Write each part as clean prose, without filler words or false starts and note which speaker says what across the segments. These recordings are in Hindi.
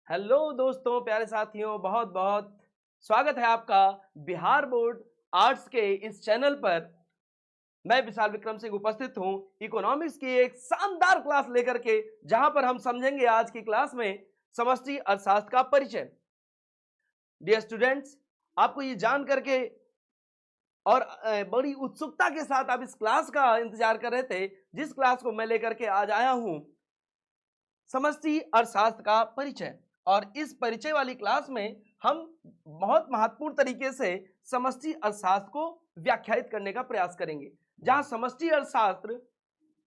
Speaker 1: हेलो दोस्तों, प्यारे साथियों, बहुत बहुत स्वागत है आपका बिहार बोर्ड आर्ट्स के इस चैनल पर। मैं विशाल विक्रम सिंह उपस्थित हूं इकोनॉमिक्स की एक शानदार क्लास लेकर के, जहां पर हम समझेंगे आज की क्लास में समष्टि अर्थशास्त्र का परिचय। डियर स्टूडेंट्स, आपको ये जान करके और बड़ी उत्सुकता के साथ आप इस क्लास का इंतजार कर रहे थे, जिस क्लास को मैं लेकर के आज आया हूं, समष्टि अर्थशास्त्र का परिचय। और इस परिचय वाली क्लास में हम बहुत महत्वपूर्ण तरीके से समष्टि अर्थशास्त्र को व्याख्यायित करने का प्रयास करेंगे, जहां समष्टि अर्थशास्त्र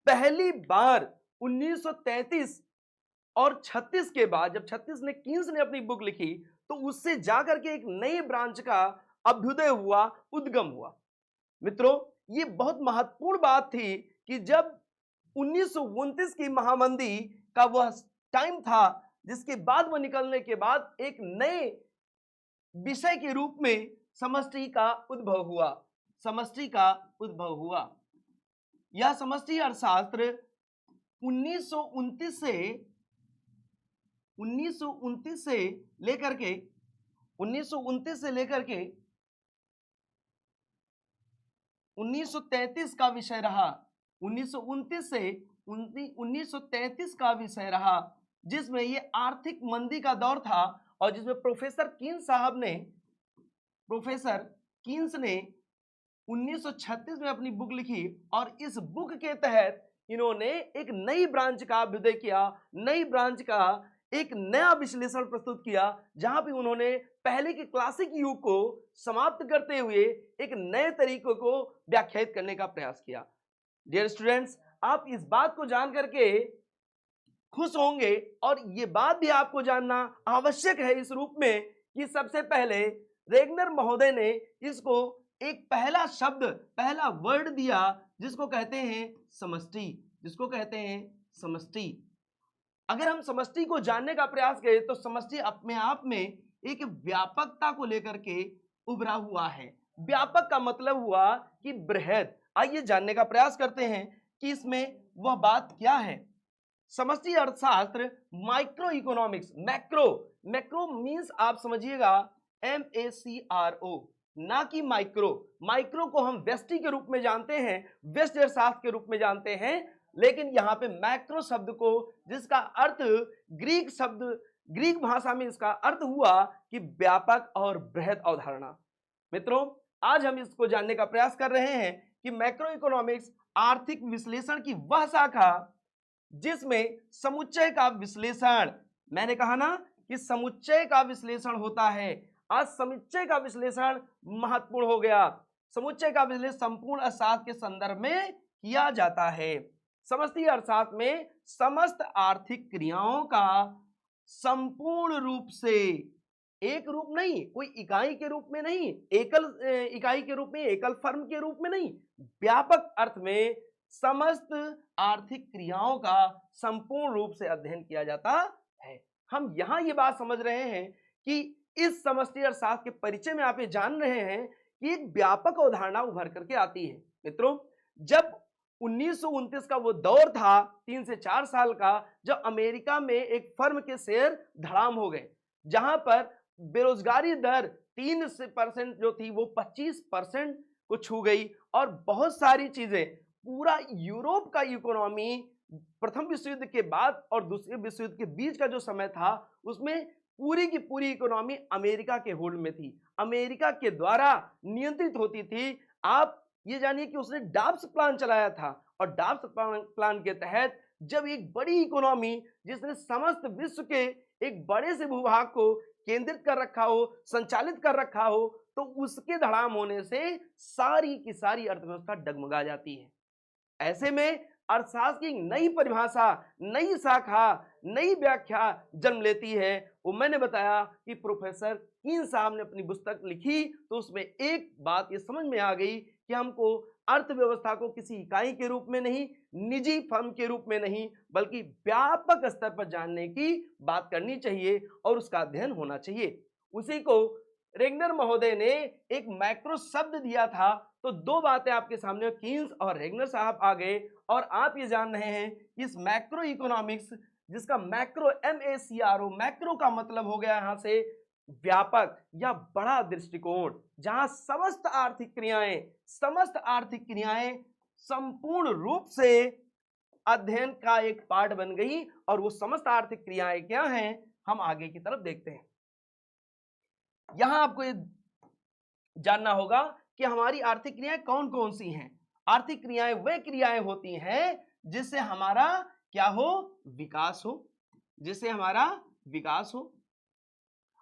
Speaker 1: पहली बार 1933 और 36 के बाद, जब 36 ने कीन्स ने अपनी बुक लिखी, तो उससे जाकर के एक नई ब्रांच का अभ्युदय हुआ, उद्गम हुआ। मित्रों, ये बहुत महत्वपूर्ण बात थी कि जब 1929 की महामंदी का वह टाइम था, जिसके बाद वह निकलने के बाद एक नए विषय के रूप में समष्टि का उद्भव हुआ। समष्टि का उद्भव हुआ। यह समष्टि अर्थशास्त्र 1929 से 1929 से लेकर के 1929 से लेकर के 1933 का विषय रहा। 1929 से 1933 का विषय रहा, जिसमें ये आर्थिक मंदी का दौर था और जिसमें प्रोफेसर कीन्स ने 1936 में अपनी बुक लिखी। और इस बुक के तहत इन्होंने एक नई ब्रांच का अभ्युदय किया, नई ब्रांच का एक नया विश्लेषण प्रस्तुत किया, जहां पे उन्होंने पहले के क्लासिक युग को समाप्त करते हुए एक नए तरीकों को व्याख्यायित करने का प्रयास किया। डियर स्टूडेंट्स, आप इस बात को जान करके खुश होंगे और ये बात भी आपको जानना आवश्यक है इस रूप में कि सबसे पहले रेगनर महोदय ने इसको एक पहला शब्द, पहला वर्ड दिया, जिसको कहते हैं समष्टि। जिसको कहते हैं समष्टि। अगर हम समष्टि को जानने का प्रयास करें तो समष्टि अपने आप में एक व्यापकता को लेकर के उभरा हुआ है। व्यापक का मतलब हुआ कि बृहद। आइए जानने का प्रयास करते हैं कि इसमें वह बात क्या है। समष्टि अर्थशास्त्र micro economics, macro, macro means आप समझिएगा MACRO, ना कि माइक्रो। माइक्रो को हम व्यष्टि के रूप में जानते हैं, व्यष्टि अर्थशास्त्र के रूप में जानते हैं, लेकिन यहां पे मैक्रो शब्द को, जिसका अर्थ ग्रीक भाषा में इसका अर्थ हुआ कि व्यापक और बृहद अवधारणा। मित्रों, आज हम इसको जानने का प्रयास कर रहे हैं कि मैक्रो इकोनॉमिक्स आर्थिक विश्लेषण की वह शाखा जिसमें समुच्चय का विश्लेषण, मैंने कहा ना कि समुच्चय का विश्लेषण होता है। आज समुच्चय का विश्लेषण महत्वपूर्ण हो गया। समुच्चय का विश्लेषण संपूर्ण अर्थशास्त्र के संदर्भ में किया जाता है। समष्टि अर्थशास्त्र में समस्त आर्थिक क्रियाओं का संपूर्ण रूप से, एक रूप नहीं, कोई इकाई के रूप में नहीं, एकल इकाई के रूप में, एकल फर्म के रूप में नहीं, व्यापक अर्थ में समस्त आर्थिक क्रियाओं का संपूर्ण रूप से अध्ययन किया जाता है। हम यहां ये बात समझ रहे हैं कि इस समष्टि अर्थशास्त्र के परिचय में आप ये जान रहे हैं कि एक व्यापक अवधारणा उभर करके आती है। मित्रों, जब 1929 का वो दौर था, 3 से 4 साल का, जब अमेरिका में एक फर्म के शेयर धड़ाम हो गए, जहां पर बेरोजगारी दर 3% जो थी वो 25% को छू गई और बहुत सारी चीजें, पूरा यूरोप का इकोनॉमी प्रथम विश्व युद्ध के बाद और दूसरे विश्व युद्ध के बीच का जो समय था, उसमें पूरी की पूरी इकोनॉमी अमेरिका के होल्ड में थी, अमेरिका के द्वारा नियंत्रित होती थी। आप ये जानिए कि उसने डाब्स प्लान चलाया था और डाब्स प्लान के तहत जब एक बड़ी इकोनॉमी, जिसने समस्त विश्व के एक बड़े से भूभाग को केंद्रित कर रखा हो, संचालित कर रखा हो, तो उसके धड़ाम होने से सारी की सारी अर्थव्यवस्था डगमगा जाती है। ऐसे में अर्थशास्त्र की नई परिभाषा, नई शाखा, नई व्याख्या जन्म लेती है। वो मैंने बताया कि प्रोफेसर कीन साहब ने अपनी पुस्तक लिखी तो उसमें एक बात ये समझ में आ गई कि हमको अर्थव्यवस्था को किसी इकाई के रूप में नहीं, निजी फर्म के रूप में नहीं, बल्कि व्यापक स्तर पर जानने की बात करनी चाहिए और उसका अध्ययन होना चाहिए। उसी को रेगनर महोदय ने एक मैक्रो शब्द दिया था। तो दो बातें आपके सामने, कीन्स और रेगनर साहब आ गए और आप ये जान रहे हैं कि इस मैक्रो इकोनॉमिक्स जिसका मैक्रो MACRO, मैक्रो का मतलब हो गया यहां से व्यापक या बड़ा दृष्टिकोण, जहां समस्त आर्थिक क्रियाएं संपूर्ण रूप से अध्ययन का एक पार्ट बन गई। और वो समस्त आर्थिक क्रियाएं क्या हैं, हम आगे की तरफ देखते हैं। यहां आपको ये जानना होगा कि हमारी आर्थिक क्रियाएं कौन कौन सी हैं। आर्थिक क्रियाएं वे क्रियाएं होती हैं जिससे हमारा क्या हो, विकास हो, जिससे हमारा विकास हो।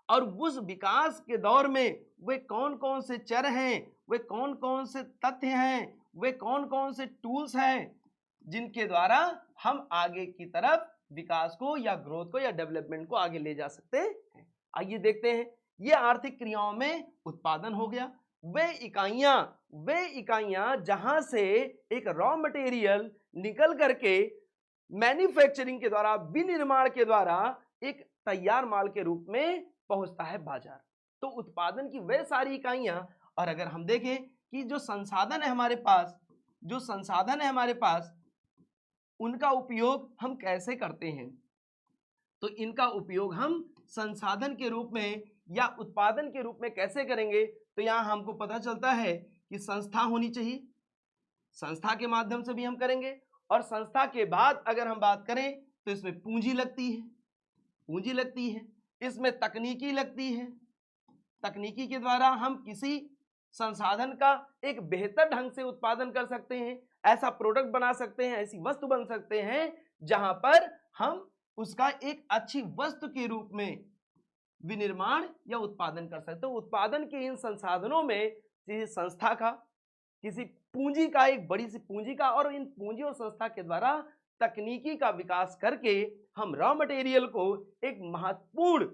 Speaker 1: और उस विकास के दौर में वे कौन कौन से चर हैं, वे कौन कौन से तथ्य हैं, वे कौन कौन से टूल्स हैं जिनके द्वारा हम आगे की तरफ विकास को या ग्रोथ को या डेवलपमेंट को आगे ले जा सकते हैं। आइए देखते हैं। ये आर्थिक क्रियाओं में उत्पादन हो गया, वे इकाइयां जहां से एक रॉ मटेरियल निकल करके मैन्युफैक्चरिंग के द्वारा, विनिर्माण के द्वारा एक तैयार माल के रूप में पहुंचता है बाजार। तो उत्पादन की वे सारी इकाइयां। और अगर हम देखें कि जो संसाधन है हमारे पास, उनका उपयोग हम कैसे करते हैं, तो इनका उपयोग हम संसाधन के रूप में या उत्पादन के रूप में कैसे करेंगे। तो यहां हमको पता चलता है कि संस्था होनी चाहिए, संस्था के माध्यम से भी हम करेंगे। और संस्था के बाद अगर हम बात करें तो इसमें पूंजी लगती है, इसमें तकनीकी लगती है, तकनीकी के द्वारा हम किसी संसाधन का एक बेहतर ढंग से उत्पादन कर सकते हैं, ऐसा प्रोडक्ट बना सकते हैं, ऐसी वस्तु बन सकते हैं जहां पर हम उसका एक अच्छी वस्तु के रूप में विनिर्माण या उत्पादन कर सकते हैं। उत्पादन के इन संसाधनों में किसी संस्था का, किसी पूंजी का, एक बड़ी सी पूंजी का, और इन पूंजी और संस्था के द्वारा तकनीकी का विकास करके हम रॉ मटेरियल को एक महत्वपूर्ण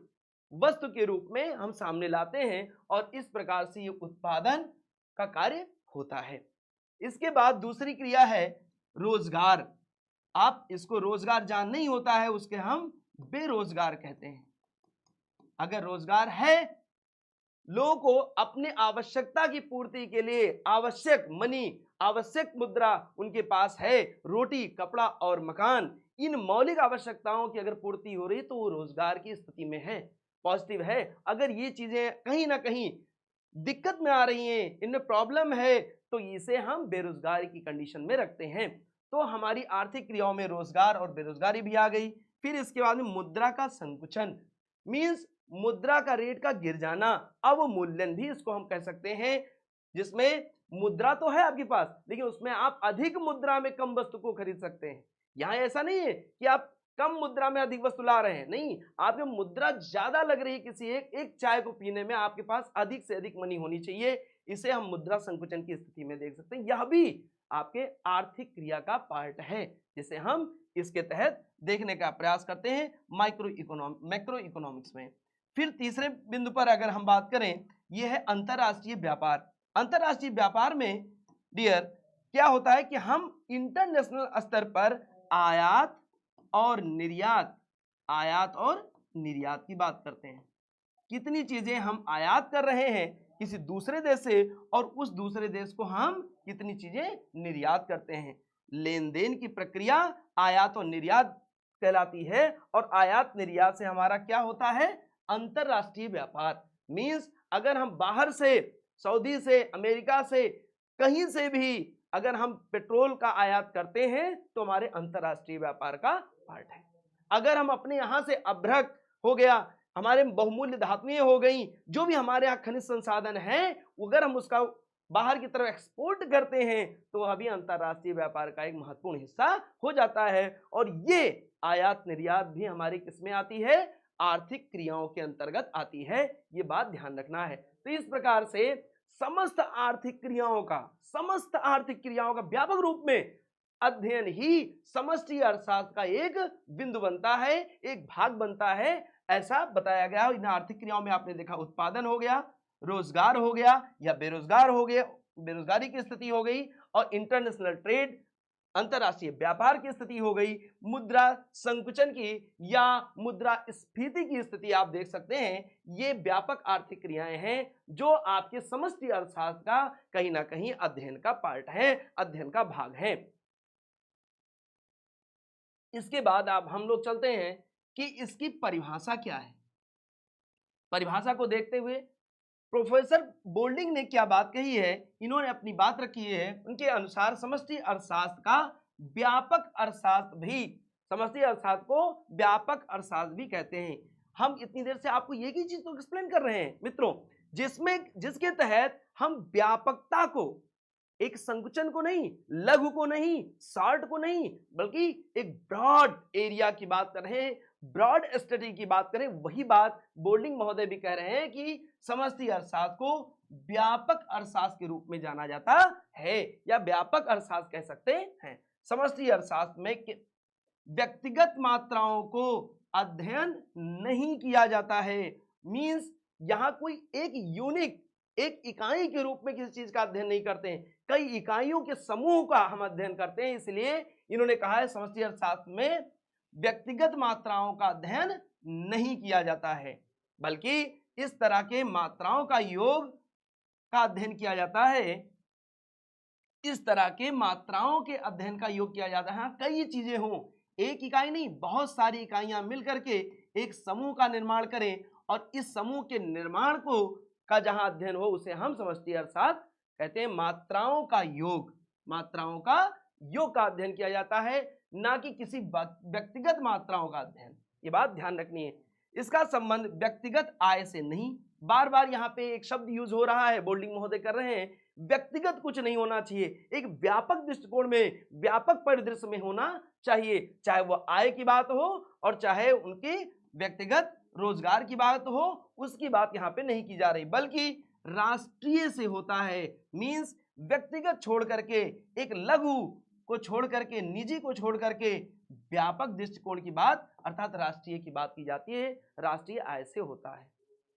Speaker 1: वस्तु के रूप में हम सामने लाते हैं। और इस प्रकार से ये उत्पादन का कार्य होता है। इसके बाद दूसरी क्रिया है रोजगार। आप इसको रोजगार जान नहीं होता है, उसके हम बेरोजगार कहते हैं। अगर रोजगार है, लोगों को अपने आवश्यकता की पूर्ति के लिए आवश्यक मनी, आवश्यक मुद्रा उनके पास है, रोटी, कपड़ा और मकान, इन मौलिक आवश्यकताओं की अगर पूर्ति हो रही तो वो रोजगार की स्थिति में है, पॉजिटिव है। अगर ये चीजें कहीं ना कहीं दिक्कत में आ रही हैं, इनमें प्रॉब्लम है, तो इसे हम बेरोजगारी की कंडीशन में रखते हैं। तो हमारी आर्थिक क्रियाओं में रोजगार और बेरोजगारी भी आ गई। फिर इसके बाद में मुद्रा का संकुचन, मीन्स मुद्रा का रेट का गिर जाना, अवमूल्यन भी इसको हम कह सकते हैं, जिसमें मुद्रा तो है आपके पास लेकिन उसमें आप अधिक मुद्रा में कम वस्तु को खरीद सकते हैं। यहां ऐसा नहीं है कि आप कम मुद्रा में अधिक वस्तु ला रहे हैं, नहीं, आपकी मुद्रा ज्यादा लग रही है, किसी एक चाय को पीने में आपके पास अधिक से अधिक मनी होनी चाहिए। इसे हम मुद्रा संकुचन की स्थिति में देख सकते हैं। यह भी आपके आर्थिक क्रिया का पार्ट है, जिसे हम इसके तहत देखने का प्रयास करते हैं मैक्रो इकोनॉमिक्स में। फिर तीसरे बिंदु पर अगर हम बात करें, यह है अंतरराष्ट्रीय व्यापार। अंतरराष्ट्रीय व्यापार में डियर क्या होता है कि हम इंटरनेशनल स्तर पर आयात और निर्यात की बात करते हैं। कितनी चीजें हम आयात कर रहे हैं किसी दूसरे देश से, और उस दूसरे देश को हम कितनी चीजें निर्यात करते हैं। लेन देन की प्रक्रिया आयात और निर्यात कहलाती है। और आयात निर्यात से हमारा क्या होता है, अंतरराष्ट्रीय व्यापार। मींस अगर हम बाहर से, सऊदी से, अमेरिका से, कहीं से भी अगर हम पेट्रोल का आयात करते हैं तो हमारे अंतरराष्ट्रीय व्यापार का पार्ट है। अगर हम अपने यहां से अभ्रक हो गया, हमारे बहुमूल्य धातुएं हो गई, जो भी हमारे यहाँ खनिज संसाधन हैं, अगर हम उसका बाहर की तरफ एक्सपोर्ट करते हैं तो वह भी अंतरराष्ट्रीय व्यापार का एक महत्वपूर्ण हिस्सा हो जाता है। और ये आयात निर्यात भी हमारी किसमें आती है, आर्थिक क्रियाओं के अंतर्गत आती है। ये बात ध्यान रखना है। तो इस प्रकार से समस्त आर्थिक क्रियाओं का व्यापक रूप में अध्ययन ही समष्टि अर्थशास्त्र का एक बिंदु बनता है, एक भाग बनता है, ऐसा बताया गया। इन आर्थिक क्रियाओं में आपने देखा उत्पादन हो गया, रोजगार हो गया या बेरोजगार हो गया, बेरोजगारी की स्थिति हो गई, और इंटरनेशनल ट्रेड, अंतरराष्ट्रीय व्यापार की स्थिति हो गई, मुद्रा संकुचन की या मुद्रा स्फीति की स्थिति आप देख सकते हैं। ये व्यापक आर्थिक क्रियाएं हैं जो आपके समष्टि अर्थशास्त्र का कहीं ना कहीं अध्ययन का पार्ट है, अध्ययन का भाग है। इसके बाद अब हम लोग चलते हैं कि इसकी परिभाषा क्या है। परिभाषा को देखते हुए प्रोफेसर बोल्डिंग ने क्या बात कही है, इन्होंने अपनी बात रखी है। उनके अनुसार समष्टि अर्थशास्त्र का व्यापक अर्थशास्त्र भी, समष्टि अर्थशास्त्र को व्यापक अर्थशास्त्र भी कहते हैं। हम इतनी देर से आपको एक ही चीज तो एक्सप्लेन कर रहे हैं मित्रों, जिसके तहत हम व्यापकता को, एक संकुचन को नहीं, लघु को नहीं, शॉर्ट को नहीं, बल्कि एक ब्रॉड एरिया की बात कर रहे हैं, ब्रॉड स्टडी की बात करें। वही बात बोल्डिंग महोदय भी कह रहे हैं कि समष्टि अर्थशास्त्र को व्यापक अर्थशास्त्र के रूप में जाना जाता है, या व्यापक अर्थशास्त्र कह सकते हैं। समष्टि अर्थशास्त्र में व्यक्तिगत मात्राओं को अध्ययन नहीं किया जाता है। मींस यहां कोई एक यूनिक, एक इकाई के रूप में किसी चीज का अध्ययन नहीं करते हैं, कई इकाइयों के समूह का हम अध्ययन करते हैं। इसलिए इन्होंने कहा है समष्टि अर्थशास्त्र में व्यक्तिगत मात्राओं का अध्ययन नहीं किया जाता है, बल्कि इस तरह के मात्राओं का योग का अध्ययन किया जाता है। इस तरह के मात्राओं के अध्ययन का योग किया जाता है। कई चीजें हों, एक इकाई नहीं, बहुत सारी इकाइयां मिलकर के एक समूह का निर्माण करें, और इस समूह के निर्माण को का जहां अध्ययन हो उसे हम समष्टि अर्थशास्त्र कहते हैं। मात्राओं का योग, मात्राओं का योग का अध्ययन किया जाता है, ना कि किसी व्यक्तिगत मात्राओं का अध्ययन। ये बात ध्यान रखनी है। इसका संबंध व्यक्तिगत आय से नहीं। बार बार यहाँ पे एक शब्द यूज हो रहा है, बोल्डिंग महोदय कर रहे हैं, व्यक्तिगत कुछ नहीं होना चाहिए, एक व्यापक दृष्टिकोण में, व्यापक परिदृश्य में होना चाहिए। चाहे वो आय की बात हो और चाहे उनकी व्यक्तिगत रोजगार की बात हो, उसकी बात यहाँ पे नहीं की जा रही, बल्कि राष्ट्रीय से होता है। मींस व्यक्तिगत छोड़ करके, एक लघु को छोड़ करके, निजी को छोड़ करके व्यापक दृष्टिकोण की बात अर्थात राष्ट्रीय की बात की जाती है। राष्ट्रीय आय से होता है,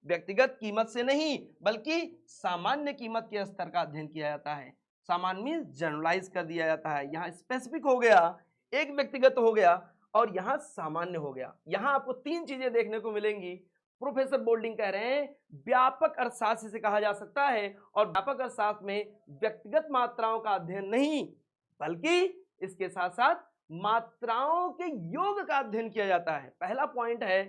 Speaker 1: व्यक्तिगत कीमत से नहीं, बल्कि सामान्य कीमत के स्तर का अध्ययन किया जाता है। सामान्य मींस जनरलाइज कर दिया जाता है। यहाँ स्पेसिफिक हो गया, एक व्यक्तिगत हो गया, और यहां सामान्य हो गया। यहां आपको तीन चीजें देखने को मिलेंगी। प्रोफेसर बोल्डिंग कह रहे हैं व्यापक अर्थशास्त्र इसे कहा जा सकता है, और व्यापक अर्थशास्त्र में व्यक्तिगत मात्राओं का अध्ययन नहीं, बल्कि इसके साथ साथ मात्राओं के योग का अध्ययन किया जाता है। पहला पॉइंट है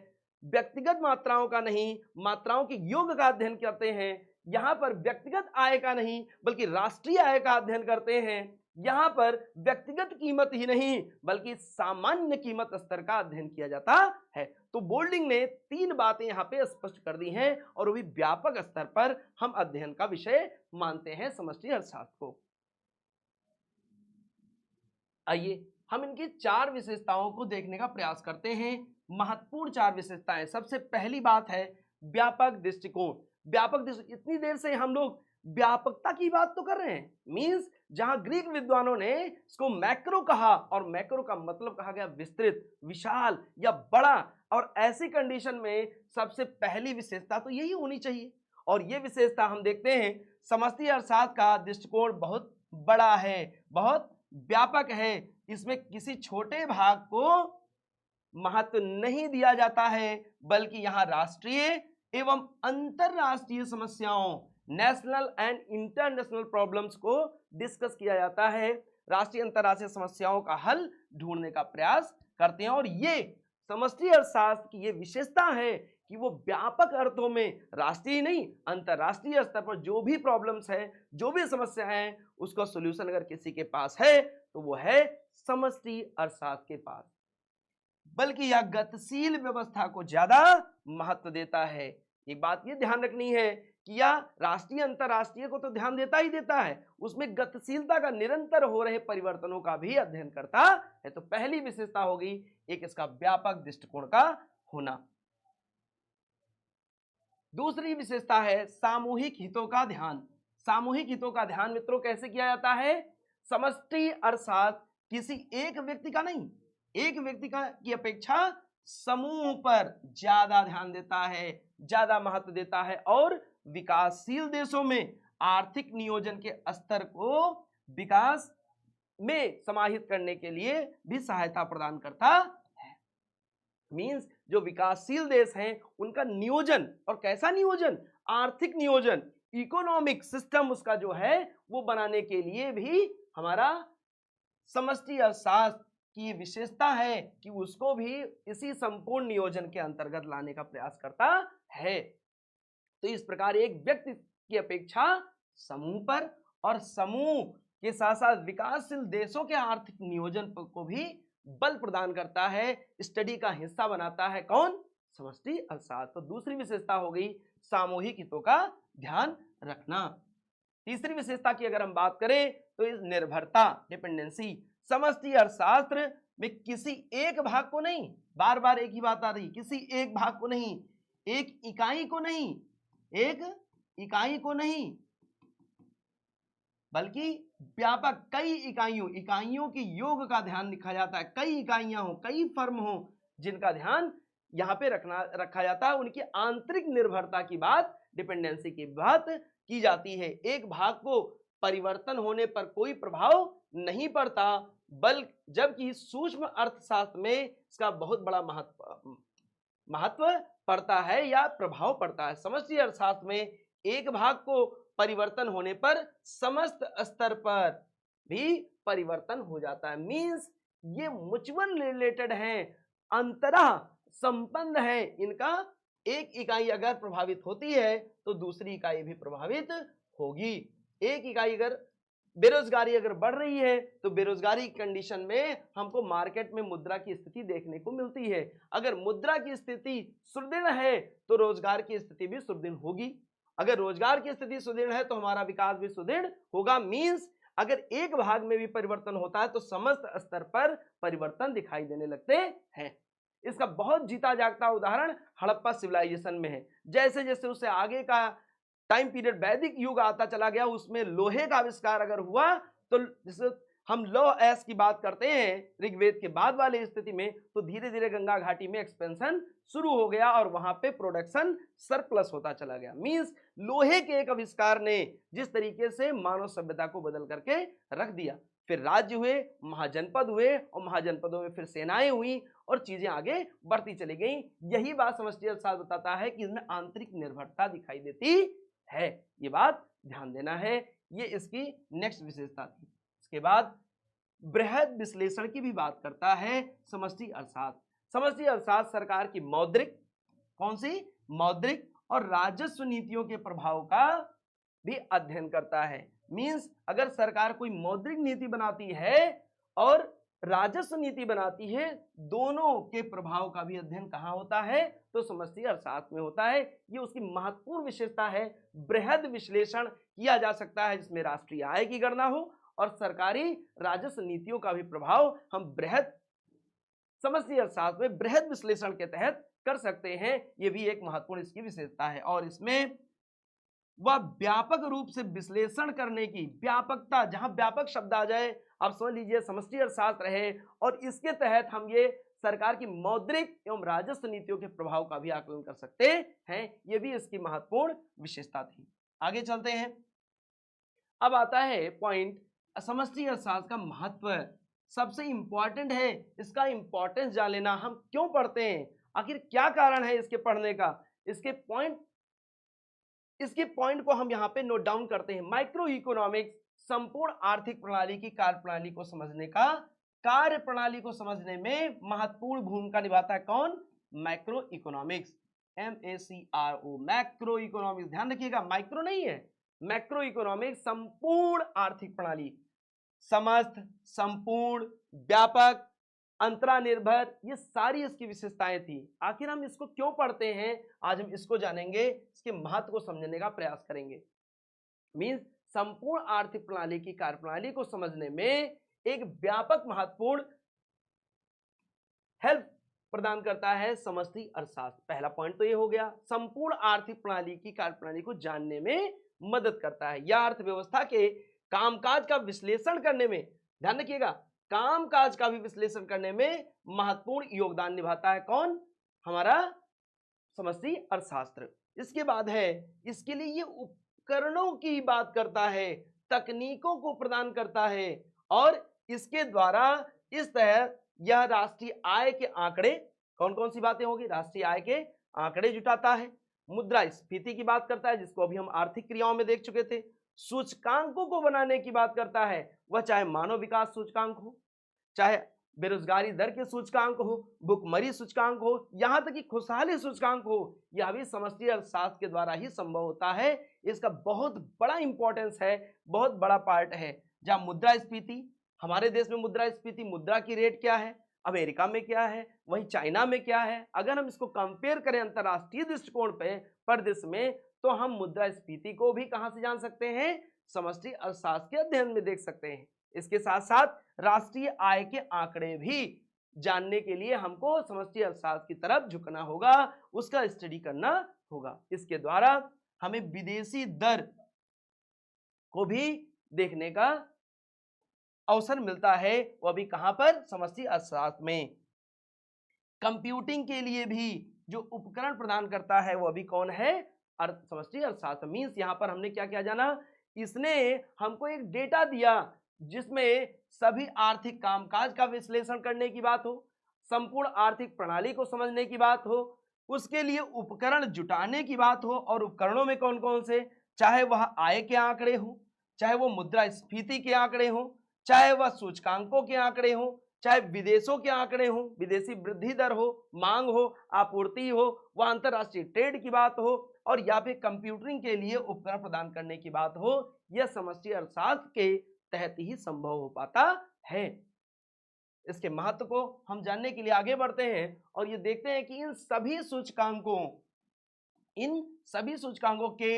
Speaker 1: व्यक्तिगत मात्राओं का नहीं, मात्राओं के योग का अध्ययन करते हैं। यहां पर व्यक्तिगत आय का नहीं, बल्कि राष्ट्रीय आय का अध्ययन करते हैं। यहां पर व्यक्तिगत कीमत ही नहीं, बल्कि सामान्य कीमत स्तर का अध्ययन किया जाता है। तो बोल्डिंग ने तीन बातें यहां पे स्पष्ट कर दी हैं, और वो भी व्यापक स्तर पर हम अध्ययन का विषय मानते हैं समष्टि अर्थशास्त्र को। आइए हम इनकी चार विशेषताओं को देखने का प्रयास करते हैं। महत्वपूर्ण चार विशेषताएं। सबसे पहली बात है व्यापक दृष्टिकोण। व्यापक दृष्टिकोण, इतनी देर से हम लोग व्यापकता की बात तो कर रहे हैं। मींस जहां ग्रीक विद्वानों ने इसको मैक्रो कहा, और मैक्रो का मतलब कहा गया विस्तृत, विशाल या बड़ा, और ऐसी कंडीशन में सबसे पहली विशेषता तो यही होनी चाहिए। और ये विशेषता हम देखते हैं समष्टि अर्थशास्त्र का दृष्टिकोण बहुत बड़ा है, बहुत व्यापक है। इसमें किसी छोटे भाग को महत्व नहीं दिया जाता है, बल्कि यहां राष्ट्रीय एवं अंतरराष्ट्रीय समस्याओं, नेशनल एंड इंटरनेशनल प्रॉब्लम्स को डिस्कस किया जाता है। राष्ट्रीय अंतरराष्ट्रीय समस्याओं का हल ढूंढने का प्रयास करते हैं। और ये समष्टि अर्थशास्त्र की ये विशेषता है कि वो व्यापक अर्थों में, राष्ट्रीय नहीं अंतरराष्ट्रीय स्तर पर जो भी प्रॉब्लम्स है, जो भी समस्या है, उसका सॉल्यूशन अगर किसी के पास है तो वो है समष्टि अर्थशास्त्र के पास। बल्कि यह गतिशील व्यवस्था को ज्यादा महत्व देता है। एक बात ये ध्यान रखनी है कि यह राष्ट्रीय अंतरराष्ट्रीय को तो ध्यान देता ही देता है, उसमें गतिशीलता का, निरंतर हो रहे परिवर्तनों का भी अध्ययन करता है। तो पहली विशेषता होगी एक इसका व्यापक दृष्टिकोण का होना। दूसरी विशेषता है सामूहिक हितों का ध्यान। सामूहिक हितों का ध्यान मित्रों कैसे किया जाता है? समष्टि अर्थशास्त्र किसी एक व्यक्ति का नहीं, एक व्यक्ति का की अपेक्षा समूह पर ज्यादा ध्यान देता है, ज्यादा महत्व देता है, और विकासशील देशों में आर्थिक नियोजन के स्तर को विकास में समाहित करने के लिए भी सहायता प्रदान करता है। मींस जो विकासशील देश हैं उनका नियोजन, और कैसा नियोजन? आर्थिक नियोजन, इकोनॉमिक सिस्टम उसका जो है वो बनाने के लिए भी हमारा समष्टि अर्थशास्त्र की विशेषता है कि उसको भी इसी संपूर्ण नियोजन के अंतर्गत लाने का प्रयास करता है। तो इस प्रकार एक व्यक्ति की अपेक्षा समूह पर और समूह के साथ साथ विकासशील देशों के आर्थिक नियोजन को भी बल प्रदान करता है, स्टडी का हिस्सा बनाता है कौन? समष्टि अर्थशास्त्र। तो दूसरी विशेषता हो गई सामूहिक हितों का ध्यान रखना। तीसरी विशेषता की अगर हम बात करें तो इस निर्भरता, डिपेंडेंसी। समष्टि अर्थशास्त्र में किसी एक भाग को नहीं, बार बार एक ही बात आ रही, किसी एक भाग को नहीं, एक इकाई को नहीं, एक इकाई को नहीं, बल्कि व्यापक कई इकाइयों की योग का ध्यान रखा जाता है। कई इकाइयां हो, कई फर्म हो, जिनका ध्यान यहां पे रखा जाता है। उनकी आंतरिक निर्भरता की बात, डिपेंडेंसी की बात की जाती है। एक भाग को परिवर्तन होने पर कोई प्रभाव नहीं पड़ता, बल्कि जबकि सूक्ष्म अर्थशास्त्र में इसका बहुत बड़ा महत्व पड़ता है या प्रभाव पड़ता है। समष्टि अर्थशास्त्र में एक भाग को परिवर्तन होने पर समस्त स्तर पर भी परिवर्तन हो जाता है। मींस ये म्यूचुअल रिलेटेड हैं, अंतरः संबंध है इनका। एक इकाई अगर प्रभावित होती है तो दूसरी इकाई भी प्रभावित होगी। एक इकाई अगर बेरोजगारी अगर बढ़ रही है तो बेरोजगारी कंडीशन में हमको मार्केट में मुद्रा की स्थिति देखने को मिलती है। अगर मुद्रा की स्थिति सुदृढ़ है तो रोजगार की स्थिति भी सुदृढ़ होगी। अगर रोजगार की स्थिति सुदृढ़ है तो हमारा विकास भी सुदृढ़ होगा। मींस अगर एक भाग में भी परिवर्तन होता है तो समस्त स्तर पर परिवर्तन दिखाई देने लगते हैं। इसका बहुत जीता जागता उदाहरण हड़प्पा सिविलाइजेशन में है। जैसे जैसे उससे आगे का टाइम पीरियड वैदिक युग आता चला गया, उसमें लोहे का आविष्कार अगर हुआ तो जैसे हम लौ एस की बात करते हैं ऋग्वेद के बाद वाले स्थिति में, तो धीरे धीरे गंगा घाटी में एक्सपेंशन शुरू हो गया और वहां पे प्रोडक्शन सरप्लस होता चला गया। मींस लोहे के एक आविष्कार ने जिस तरीके से मानव सभ्यता को बदल करके रख दिया। फिर राज्य हुए, महाजनपद हुए और महाजनपदों में फिर सेनाएं हुई और चीजें आगे बढ़ती चली गई। यही बात समष्टि अर्थशास्त्र बताता है कि इसमें आंतरिक निर्भरता दिखाई देती है। ये बात ध्यान देना है। ये इसकी नेक्स्ट विशेषता थी। इसके बाद बृहद विश्लेषण की भी बात करता है समष्टि अर्थशास्त्र। समष्टि अर्थशास्त्र सरकार की मौद्रिक, कौन सी? मौद्रिक और राजस्व नीतियों के प्रभाव का भी अध्ययन करता है। मींस अगर सरकार कोई मौद्रिक नीति बनाती है और राजस्व नीति बनाती है, दोनों के प्रभाव का भी अध्ययन कहां होता है? तो समष्टि अर्थशास्त्र में होता है। ये उसकी महत्वपूर्ण विशेषता है। बृहद विश्लेषण किया जा सकता है जिसमें राष्ट्रीय आय की गणना हो और सरकारी राजस्व नीतियों का भी प्रभाव हम बृहद समष्टि अर्थशास्त्र में बृहद विश्लेषण के तहत कर सकते हैं। ये भी एक महत्वपूर्ण इसकी विशेषता है। और इसमें वह व्यापक रूप से विश्लेषण करने की व्यापकता, जहां व्यापक शब्द आ जाए आप समझ लीजिए समष्टि अर्थशास्त्र है, और इसके तहत हम ये सरकार की मौद्रिक एवं राजस्व नीतियों के प्रभाव का भी आकलन कर सकते हैं। ये भी इसकी महत्वपूर्ण विशेषता थी। आगे चलते हैं। अब आता है पॉइंट समष्टि अर्थशास्त्र का महत्व सबसे इंपॉर्टेंट है। इसका इंपॉर्टेंस जान लेना, हम क्यों पढ़ते हैं, आखिर क्या कारण है इसके पढ़ने का, इसके पॉइंट को हम यहाँ पे नोट डाउन करते हैं। माइक्रो इकोनॉमिक्स संपूर्ण आर्थिक प्रणाली की कार्यप्रणाली को समझने का, कार्य प्रणाली को समझने में महत्वपूर्ण भूमिका निभाता है। कौन? Macro economics, MACRO, macro economics. ध्यान रखिएगा, माइक्रो नहीं है, मैक्रो इकोनॉमिक्स संपूर्ण आर्थिक प्रणाली, समस्त, संपूर्ण, व्यापक, अंतरानिर्भर, ये सारी इसकी विशेषताएं थी। आखिर हम इसको क्यों पढ़ते हैं, आज हम इसको जानेंगे, इसके महत्व को समझने का प्रयास करेंगे। मींस संपूर्ण आर्थिक प्रणाली की कार्यप्रणाली को समझने में एक व्यापक महत्वपूर्ण हेल्प प्रदान करता है समष्टि अर्थशास्त्र। पहला पॉइंट तो ये हो गया, संपूर्ण आर्थिक प्रणाली की कार्यप्रणाली को जानने में मदद करता है। यह अर्थव्यवस्था के कामकाज का विश्लेषण करने में, ध्यान रखिएगा, कामकाज का भी विश्लेषण करने में महत्वपूर्ण योगदान निभाता है। कौन? हमारा समष्टि अर्थशास्त्र। इसके बाद है, इसके लिए ये उपकरणों की बात करता है, तकनीकों को प्रदान करता है और इसके द्वारा इस तरह यह राष्ट्रीय आय के आंकड़े, कौन कौन सी बातें होगी, राष्ट्रीय आय के आंकड़े जुटाता है, मुद्रास्फीति की बात करता है जिसको अभी हम आर्थिक क्रियाओं में देख चुके थे, सूचकांकों को बनाने की बात करता है, वह चाहे मानव विकास सूचकांक हो, चाहे बेरोजगारी दर के सूचकांक हो, भुखमरी सूचकांक हो, यहाँ तक कि खुशहाली सूचकांक हो, यह भी समष्टि अर्थशास्त्र के द्वारा ही संभव होता है। इसका बहुत बड़ा इंपॉर्टेंस है, बहुत बड़ा पार्ट है। जहाँ मुद्रास्फीति, हमारे देश में मुद्रास्फीति, मुद्रा की रेट क्या है, अमेरिका में क्या है, वहीं चाइना में क्या है, अगर हम इसको कंपेयर करें अंतरराष्ट्रीय दृष्टिकोण पे परिदृश्य में, तो हम मुद्रास्फीति को भी कहां से जान सकते हैं, समष्टि अर्थशास्त्र के अध्ययन में देख सकते हैं। इसके साथ साथ राष्ट्रीय आय के आंकड़े भी जानने के लिए हमको समष्टि अर्थशास्त्र की तरफ झुकना होगा, उसका स्टडी करना होगा। इसके द्वारा हमें विदेशी दर को भी देखने का अवसर मिलता है, वह भी कहां पर, समष्टि अर्थशास्त्र में। कंप्यूटिंग के लिए भी जो उपकरण प्रदान करता है वह भी कौन है, समष्टि अर्थशास्त्र। मींस यहां पर हमने क्या क्या जाना, इसने हमको एक डेटा दिया जिसमें सभी आर्थिक कामकाज का विश्लेषण करने की बात हो, संपूर्ण आर्थिक प्रणाली को समझने की बात हो, उसके लिए उपकरण जुटाने की बात हो, और उपकरणों में कौन कौन से, चाहे वह आय के आंकड़े हो, चाहे वो मुद्रास्फीति के आंकड़े हो, चाहे वह सूचकांकों के आंकड़े हो, चाहे विदेशों के आंकड़े हो, विदेशी वृद्धि दर हो, मांग हो, आपूर्ति हो, वह अंतरराष्ट्रीय ट्रेड की बात हो, और या फिर कंप्यूटरिंग के लिए उपकरण प्रदान करने की बात हो, यह समष्टि अर्थशास्त्र के तहत ही संभव हो पाता है। इसके महत्व को हम जानने के लिए आगे बढ़ते हैं और ये देखते हैं कि इन सभी सूचकांकों के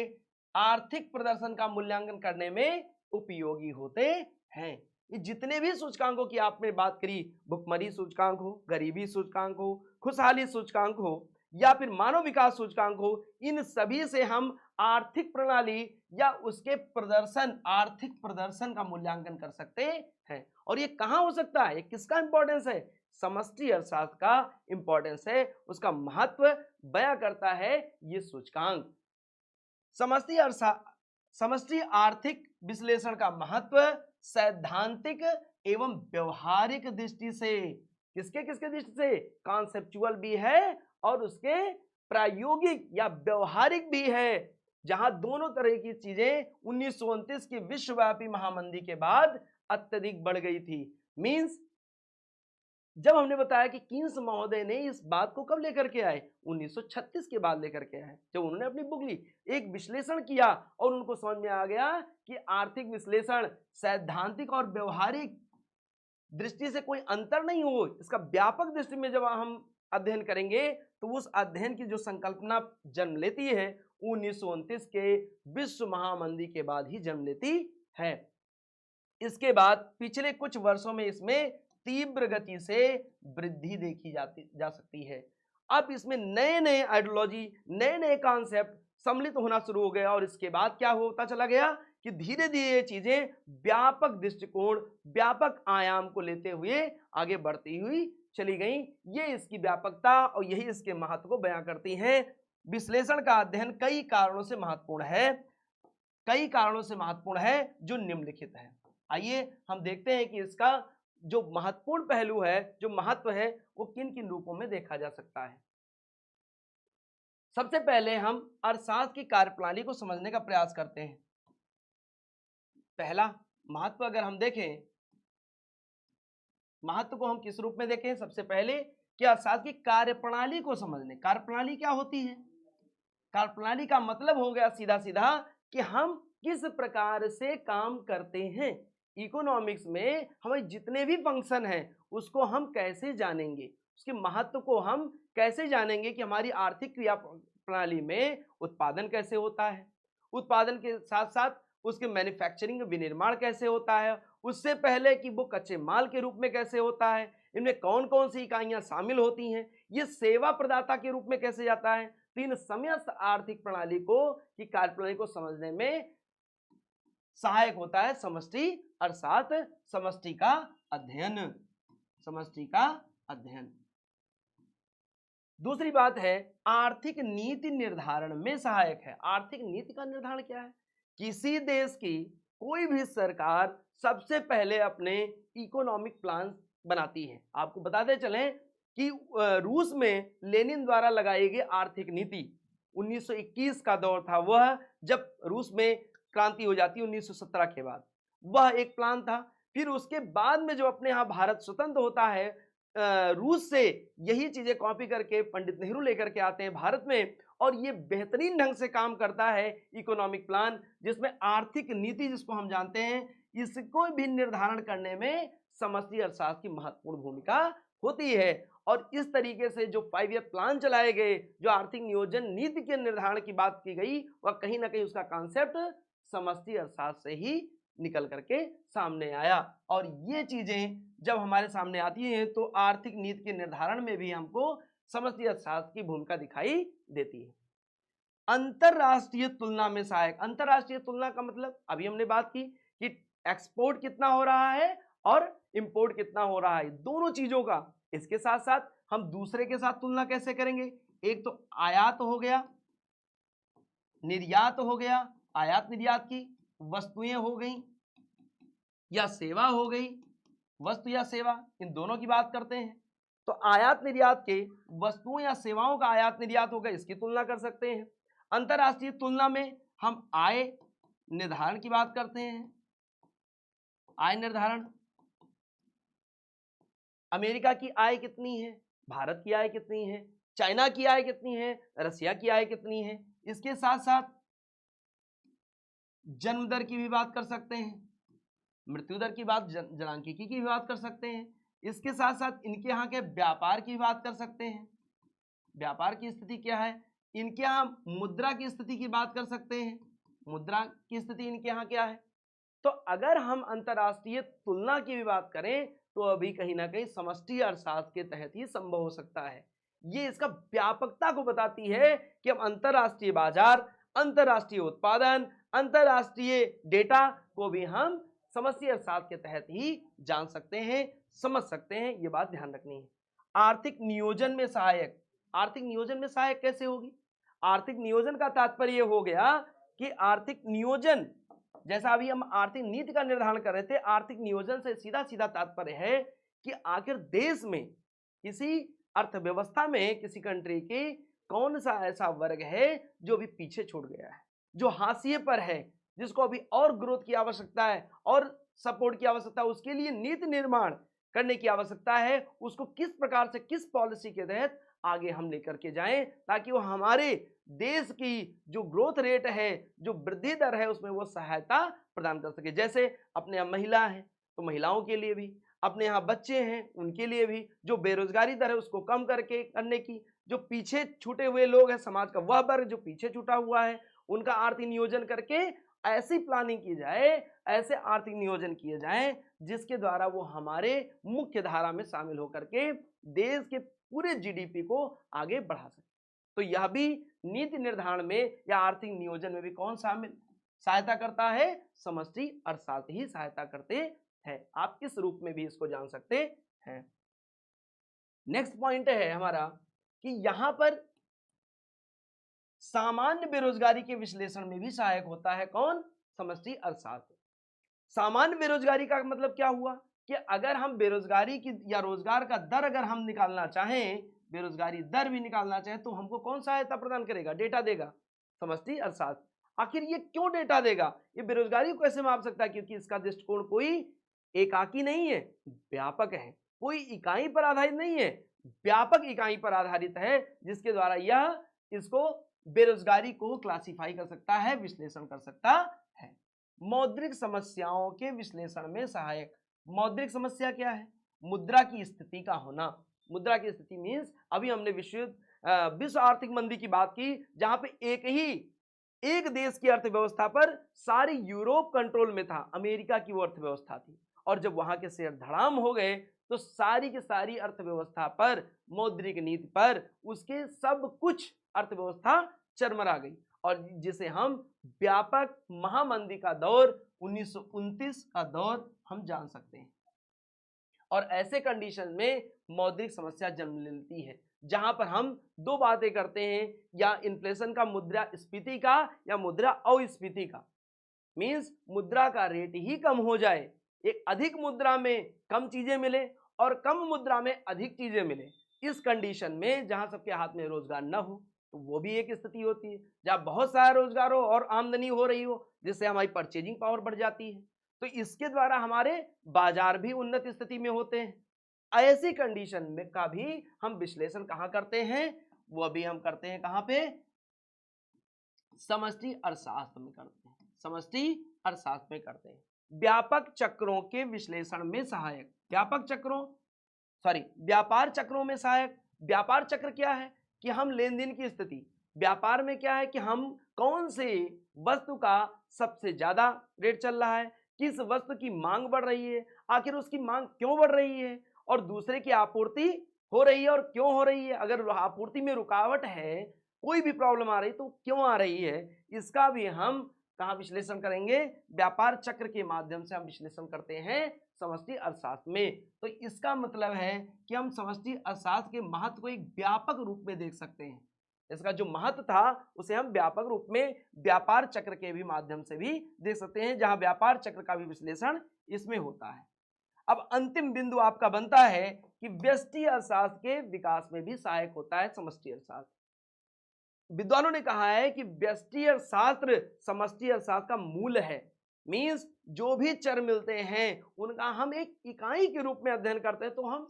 Speaker 1: आर्थिक प्रदर्शन का मूल्यांकन करने में उपयोगी होते हैं। ये जितने भी सूचकांकों की आपने बात करी, भुखमरी सूचकांक हो, गरीबी सूचकांक हो, खुशहाली सूचकांक हो, या फिर मानव विकास सूचकांक हो, इन सभी से हम आर्थिक प्रणाली या उसके प्रदर्शन, आर्थिक प्रदर्शन का मूल्यांकन कर सकते हैं। और ये कहां हो सकता है, किसका इंपॉर्टेंस है, समष्टि अर्थशास्त्र का इंपॉर्टेंस है, उसका महत्व बयां करता है ये सूचकांक। समष्टि आर्थिक विश्लेषण का महत्व सैद्धांतिक एवं व्यवहारिक दृष्टि से, किसके किसके दृष्टि से, कॉन्सेप्चुअल भी है और उसके प्रायोगिक या व्यवहारिक भी है। जहां दोनों तरह की चीजें 1929 की विश्वव्यापी महामंदी के बाद अत्यधिक बढ़ गई थी। मींस जब हमने बताया कि कीन्स महोदय ने इस बात को कब लेकर के आए, 1936 के बाद लेकर के आए, जब उन्होंने अपनी बुक ली, एक विश्लेषण किया और उनको समझ में आ गया कि आर्थिक विश्लेषण सैद्धांतिक और व्यवहारिक दृष्टि से कोई अंतर नहीं हो, इसका व्यापक दृष्टि में जब हम अध्ययन करेंगे तो उस अध्ययन की जो संकल्पना जन्म लेती है 1929 के विश्व महामंदी के बाद ही जन्म लेती है। इसके बाद पिछले कुछ वर्षों में इसमें तीव्र गति से वृद्धि देखी जा सकती है। अब इसमें नए नए आइडियोलॉजी, नए नए कॉन्सेप्ट सम्मिलित होना शुरू हो गया, और इसके बाद क्या होता चला गया कि धीरे धीरे ये चीजें व्यापक दृष्टिकोण, व्यापक आयाम को लेते हुए आगे बढ़ती हुई चली गई। ये इसकी व्यापकता और यही इसके महत्व को बयां करती हैं। विश्लेषण का अध्ययन कई कारणों से महत्वपूर्ण है, जो निम्नलिखित है। आइए हम देखते हैं कि इसका जो महत्वपूर्ण पहलू है, जो महत्व है, वो किन किन रूपों में देखा जा सकता है। सबसे पहले हम अर्थशास्त्र की कार्यप्रणाली को समझने का प्रयास करते हैं। पहला महत्व अगर हम देखें, महत्व को हम किस रूप में देखें, सबसे पहले कि अर्थशास्त्र की कार्यप्रणाली को समझने। कार्यप्रणाली क्या होती है, कार्यप्रणाली का मतलब हो गया सीधा सीधा कि हम किस प्रकार से काम करते हैं। इकोनॉमिक्स में हमें जितने भी फंक्शन हैं उसको हम कैसे जानेंगे, उसके महत्व को हम कैसे जानेंगे कि हमारी आर्थिक क्रिया प्रणाली में उत्पादन कैसे होता है, उत्पादन के साथ साथ उसके मैन्युफैक्चरिंग, विनिर्माण कैसे होता है, उससे पहले कि वो कच्चे माल के रूप में कैसे होता है, इनमें कौन कौन सी इकाइयां शामिल होती हैं, ये सेवा प्रदाता के रूप में कैसे जाता है। तो इन समस्त आर्थिक प्रणाली को, की कार्यप्रणाली को समझने में सहायक होता है समष्टि अर्थशास्त्र, समष्टि का अध्ययन। दूसरी बात है आर्थिक नीति निर्धारण में सहायक है। आर्थिक नीति का निर्धारण क्या है, किसी देश की कोई भी सरकार सबसे पहले अपने इकोनॉमिक प्लान बनाती है। आपको बताते चलें कि रूस में लेनिन द्वारा लगाई गई आर्थिक नीति 1921 का दौर था, वह जब रूस में क्रांति हो जाती 1917 के बाद, वह एक प्लान था फिर उसके बाद में जो अपने यहाँ भारत स्वतंत्र होता है, रूस से यही चीजें कॉपी करके पंडित नेहरू लेकर के आते हैं भारत में, और ये बेहतरीन ढंग से काम करता है इकोनॉमिक प्लान, जिसमें आर्थिक नीति जिसको हम जानते हैं, इसको भी निर्धारण करने में समष्टि अर्थशास्त्र की महत्वपूर्ण भूमिका होती है। और इस तरीके से जो 5 ईयर प्लान चलाए गए, जो आर्थिक नियोजन नीति के निर्धारण की बात की गई, वह कहीं ना कहीं उसका कॉन्सेप्ट समष्टि अर्थशास्त्र से ही निकल करके सामने आया। और ये चीजें जब हमारे सामने आती हैं तो आर्थिक नीति के निर्धारण में भी हमको समष्टि अर्थशास्त्र की भूमिका दिखाई देती है। अंतरराष्ट्रीय तुलना में सहायक। अंतरराष्ट्रीय तुलना का मतलब अभी हमने बात की कि एक्सपोर्ट कितना हो रहा है और इंपोर्ट कितना हो रहा है, दोनों चीजों का। इसके साथ साथ हम दूसरे के साथ तुलना कैसे करेंगे? एक तो आयात हो गया, निर्यात हो गया, आयात निर्यात की वस्तुएं हो गई या सेवा हो गई, वस्तु या सेवा, इन दोनों की बात करते हैं। तो आयात निर्यात के वस्तुओं या सेवाओं का आयात निर्यात होगा, इसकी तुलना कर सकते हैं। अंतरराष्ट्रीय तुलना में हम आय निर्धारण की बात करते हैं। आय निर्धारण, अमेरिका की आय कितनी है, भारत की आय कितनी है, चाइना की आय कितनी है, रसिया की आय कितनी है। इसके साथ साथ जन्म दर की भी बात कर सकते हैं, मृत्यु दर की बात, जनांकिकी की भी बात कर सकते हैं। इसके साथ साथ इनके यहाँ के व्यापार की बात कर सकते हैं, व्यापार की स्थिति क्या है। इनके यहाँ मुद्रा की स्थिति की बात कर सकते हैं, मुद्रा की स्थिति इनके यहाँ क्या है। तो अगर हम अंतरराष्ट्रीय तुलना की भी बात करें तो अभी कहीं ना कहीं समष्टि अर्थशास्त्र के तहत ही संभव हो सकता है। ये इसका व्यापकता को बताती है कि हम अंतरराष्ट्रीय बाजार, अंतरराष्ट्रीय उत्पादन, अंतरराष्ट्रीय डेटा को भी हम समष्टि अर्थशास्त्र के तहत ही जान सकते हैं, समझ सकते हैं। ये बात ध्यान रखनी है। आर्थिक नियोजन में सहायक। आर्थिक नियोजन में सहायक कैसे होगी? आर्थिक नियोजन का तात्पर्य हो गया कि आर्थिक नियोजन, जैसा अभी हम आर्थिक नीति का निर्धारण कर रहे थे, आर्थिक नियोजन से सीधा सीधा तात्पर्य है कि आखिर देश में, किसी अर्थव्यवस्था में, किसी कंट्री के कौन सा ऐसा वर्ग है जो भी पीछे छूट गया है, जो हाशिए पर है, जिसको अभी और ग्रोथ की आवश्यकता है और सपोर्ट की आवश्यकता है, उसके लिए नीति निर्माण करने की आवश्यकता है। उसको किस प्रकार से, किस पॉलिसी के तहत आगे हम लेकर के जाएं ताकि वो हमारे देश की जो ग्रोथ रेट है, जो वृद्धि दर है, उसमें वो सहायता प्रदान कर सके। जैसे अपने यहाँ महिला है तो महिलाओं के लिए भी, अपने यहाँ बच्चे हैं उनके लिए भी, जो बेरोजगारी दर है उसको कम करके करने की, जो पीछे छूटे हुए लोग हैं समाज का, वह वर्ग जो पीछे छूटा हुआ है, उनका आर्थिक नियोजन करके ऐसी प्लानिंग की जाए, ऐसे आर्थिक नियोजन किए जाएं जिसके द्वारा वो हमारे मुख्य धारा में शामिल होकर के देश के पूरे जीडीपी को आगे बढ़ा सके। तो यह भी नीति निर्धारण में या आर्थिक नियोजन में भी कौन शामिल सहायता करता है? समष्टि अर्थशास्त्र ही सहायता करते हैं। आप इस रूप में भी इसको जान सकते हैं। नेक्स्ट पॉइंट है हमारा कि यहां पर सामान्य बेरोजगारी के विश्लेषण में भी सहायक होता है कौन? समष्टि अर्थशास्त्र। सामान्य बेरोजगारी का मतलब क्या हुआ कि अगर हम बेरोजगारी की या रोजगार का दर अगर हम निकालना चाहें, बेरोजगारी दर भी निकालना चाहें, तो हमको कौन सहायता प्रदान करेगा? डेटा देगा, समष्टि अर्थशास्त्र। आखिर ये क्यों डेटा देगा? ये बेरोजगारी को कैसे माप सकता है? क्योंकि इसका दृष्टिकोण कोई एकाकी नहीं है, व्यापक है, कोई इकाई पर आधारित नहीं है, व्यापक इकाई पर आधारित है, जिसके द्वारा यह इसको बेरोजगारी को क्लासिफाई कर सकता है, विश्लेषण कर सकता है। मौद्रिक समस्याओं के विश्लेषण में सहायक। मौद्रिक समस्या क्या है? मुद्रा की स्थिति का होना। मुद्रा की स्थिति मीन्स अभी हमने विश्व आर्थिक मंदी की बात की, जहां पे एक देश की अर्थव्यवस्था पर सारी यूरोप कंट्रोल में था, अमेरिका की वो अर्थव्यवस्था थी, और जब वहां के शेयर धड़ाम हो गए तो सारी की सारी अर्थव्यवस्था पर, मौद्रिक नीति पर, उसके सब कुछ अर्थव्यवस्था चरमरा गई, और जिसे हम व्यापक महामंदी का दौर 1929 का दौर हम जान सकते हैं। और ऐसे कंडीशन में मौद्रिक समस्या जन्म लेती है, जहां पर हम दो बातें करते हैं, या इन्फ्लेशन का, मुद्रास्फीति का, या मुद्रा अस्फीति का। मींस मुद्रा का रेट ही कम हो जाए, एक अधिक मुद्रा में कम चीजें मिले और कम मुद्रा में अधिक चीजें मिले। इस कंडीशन में जहां सबके हाथ में रोजगार न हो तो वो भी एक स्थिति होती है, जहां बहुत सारा रोजगार हो और आमदनी हो रही हो, जिससे हमारी परचेजिंग पावर बढ़ जाती है। तो इसके द्वारा हमारे बाजार भी उन्नत स्थिति में होते हैं। ऐसी कंडीशन में का भी हम विश्लेषण कहां करते हैं, वो अभी हम करते हैं कहां पे, समष्टि अर्थशास्त्र में करते हैं, समष्टि अर्थशास्त्र में करते हैं। व्यापक चक्रों के विश्लेषण में सहायक, व्यापक चक्रों व्यापार चक्रों में सहायक। व्यापार चक्र क्या है कि हम लेन देन की स्थिति, व्यापार में क्या है कि हम कौन से वस्तु का सबसे ज्यादा रेट चल रहा है, किस वस्तु की मांग बढ़ रही है, आखिर उसकी मांग क्यों बढ़ रही है, और दूसरे की आपूर्ति हो रही है और क्यों हो रही है, अगर आपूर्ति में रुकावट है, कोई भी प्रॉब्लम आ रही तो क्यों आ रही है, इसका भी हम कहाँ विश्लेषण करेंगे, व्यापार चक्र के माध्यम से हम विश्लेषण करते हैं समष्टि अर्थशास्त्र में। तो इसका मतलब है कि हम समष्टि अर्थशास्त्र के महत्व को एक व्यापक रूप में देख सकते हैं। इसका जो महत्व था उसे हम व्यापक रूप में व्यापार चक्र के भी माध्यम से भी देख सकते हैं, जहां व्यापार चक्र का भी विश्लेषण इसमें होता है। अब अंतिम बिंदु आपका बनता है कि व्यष्टि अर्थशास्त्र के विकास में भी सहायक होता है समष्टि अर्थशास्त्र। विद्वानों ने कहा है कि व्यष्टि अर्थशास्त्र समष्टि अर्थशास्त्र का मूल है। मींस जो भी चर मिलते हैं उनका हम एक इकाई के रूप में अध्ययन करते हैं तो हम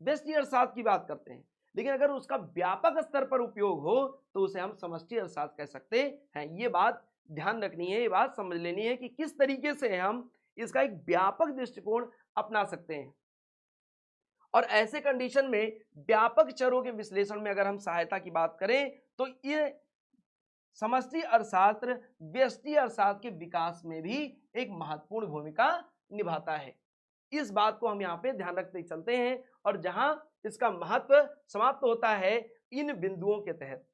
Speaker 1: व्यष्टि अर्थशास्त्र की बात करते हैं, लेकिन अगर उसका व्यापक स्तर पर उपयोग हो तो उसे हम समष्टि अर्थशास्त्र कह सकते हैं। ये बात ध्यान रखनी है, ये बात समझ लेनी है कि किस तरीके से हम इसका एक व्यापक दृष्टिकोण अपना सकते हैं। और ऐसे कंडीशन में व्यापक चरों के विश्लेषण में अगर हम सहायता की बात करें तो ये समष्टि अर्थशास्त्र व्यष्टि अर्थशास्त्र के विकास में भी एक महत्वपूर्ण भूमिका निभाता है। इस बात को हम यहाँ पे ध्यान रखते चलते हैं, और जहां इसका महत्व समाप्त होता है इन बिंदुओं के तहत,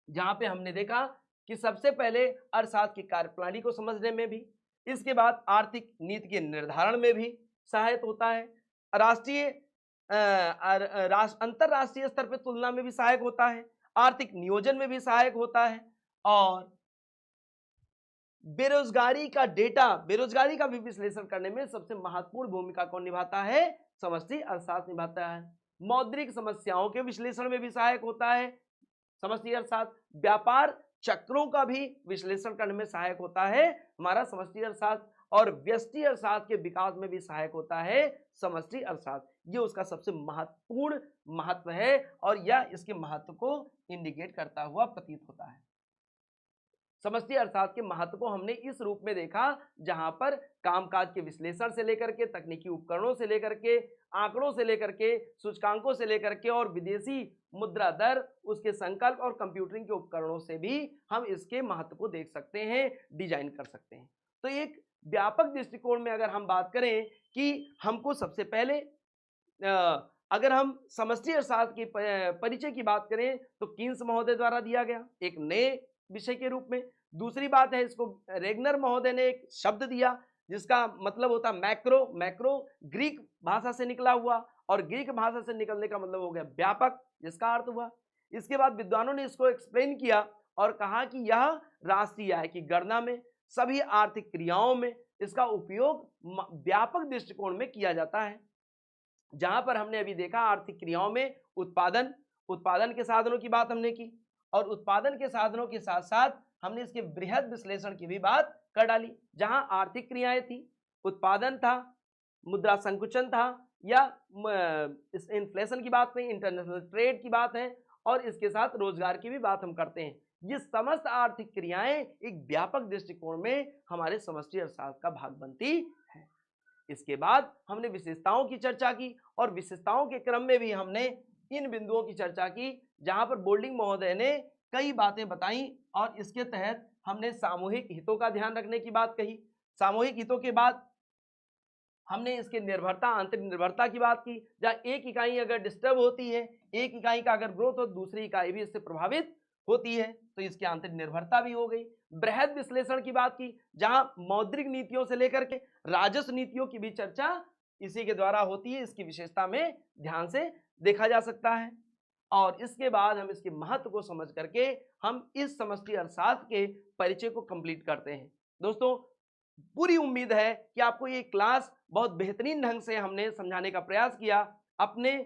Speaker 1: जहां पे हमने देखा कि सबसे पहले अर्थशास्त्र की कार्यप्रणाली को समझने में भी, इसके बाद आर्थिक नीति के निर्धारण में भी सहायक होता है, राष्ट्रीय अंतरराष्ट्रीय स्तर पर तुलना में भी सहायक होता है, आर्थिक नियोजन में भी सहायक होता है, और बेरोजगारी का डेटा, बेरोजगारी का भी विश्लेषण करने में सबसे महत्वपूर्ण भूमिका कौन निभाता है, समष्टि अर्थशास्त्र निभाता है। मौद्रिक समस्याओं के विश्लेषण में भी सहायक होता है समष्टि अर्थशास्त्र। व्यापार चक्रों का भी विश्लेषण करने में सहायक होता है हमारा समष्टि अर्थशास्त्र, और व्यष्टि अर्थशास्त्र के विकास में भी सहायक होता है समष्टि अर्थशास्त्र। ये उसका सबसे महत्वपूर्ण महत्व है, और यह इसके महत्व को इंडिकेट करता हुआ प्रतीत होता है। समष्टि अर्थशास्त्र के महत्व को हमने इस रूप में देखा, जहां पर कामकाज के विश्लेषण से लेकर के, तकनीकी उपकरणों से लेकर के, आंकड़ों से लेकर के, सूचकांकों से लेकर के, और विदेशी मुद्रा दर, उसके संकल्प और कंप्यूटरिंग के उपकरणों से भी हम इसके महत्व को देख सकते हैं, डिजाइन कर सकते हैं। तो एक व्यापक दृष्टिकोण में अगर हम बात करें कि हमको सबसे पहले अगर हम समष्टि अर्थशास्त्र की परिचय की बात करें तो कीन्स महोदय द्वारा दिया गया एक नए विषय के रूप में। दूसरी बात है, इसको रेगनर महोदय ने एक शब्द दिया जिसका मतलब होता है मैक्रो। मैक्रो ग्रीक भाषा से निकला हुआ, और ग्रीक भाषा से निकलने का मतलब हो गया व्यापक, जिसका अर्थ हुआ। इसके बाद विद्वानों ने इसको एक्सप्लेन किया और कहा कि यह राष्ट्रीय आय की गणना में, सभी आर्थिक क्रियाओं में इसका उपयोग व्यापक दृष्टिकोण में किया जाता है। जहां पर हमने अभी देखा आर्थिक क्रियाओं में उत्पादन के साधनों की बात हमने की, और उत्पादन के साधनों के साथ साथ हमने इसके बृहद विश्लेषण की भी बात कर डाली। जहां आर्थिक क्रियाएं थी, उत्पादन था, मुद्रा संकुचन था, या इन्फ्लेशन की बात नहीं, इंटरनेशनल ट्रेड की बात है, और इसके साथ रोजगार की भी बात हम करते हैं। ये समस्त आर्थिक क्रियाएं एक व्यापक दृष्टिकोण में हमारे समष्टि अर्थशास्त्र का भाग बनती है। इसके बाद हमने विशेषताओं की चर्चा की, और विशेषताओं के क्रम में भी हमने इन बिंदुओं की चर्चा की जहां पर बोल्डिंग महोदय ने कई बातें बताई, और इसके तहत हमने सामूहिक हितों का ध्यान रखने की बात कही। सामूहिक हितों के बाद हमने इसके निर्भरता, आंतरिक निर्भरता की बात की, जहां एक इकाई अगर डिस्टर्ब होती है, एक इकाई का अगर ग्रोथ हो, दूसरी इकाई भी इससे प्रभावित होती है, तो इसकी आंतरिक निर्भरता भी हो गई। बृहद विश्लेषण की बात की, जहां मौद्रिक नीतियों से लेकर के राजस्व नीतियों की भी चर्चा इसी के द्वारा होती है। इसकी विशेषता में ध्यान से देखा जा सकता है। और इसके बाद हम इसके महत्व को समझ करके हम इस समष्टि अर्थशास्त्र के परिचय को कंप्लीट करते हैं। दोस्तों, पूरी उम्मीद है कि आपको ये क्लास बहुत बेहतरीन ढंग से हमने समझाने का प्रयास किया। अपने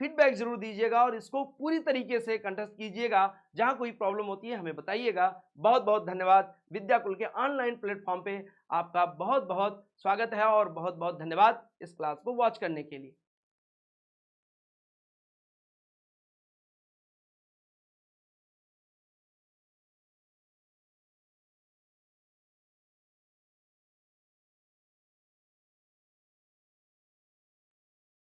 Speaker 1: फीडबैक जरूर दीजिएगा और इसको पूरी तरीके से कंटेस्ट कीजिएगा। जहां कोई प्रॉब्लम होती है हमें बताइएगा। बहुत बहुत धन्यवाद। विद्याकुल के ऑनलाइन प्लेटफॉर्म पे आपका बहुत बहुत स्वागत है और बहुत बहुत धन्यवाद इस क्लास को वॉच करने के लिए।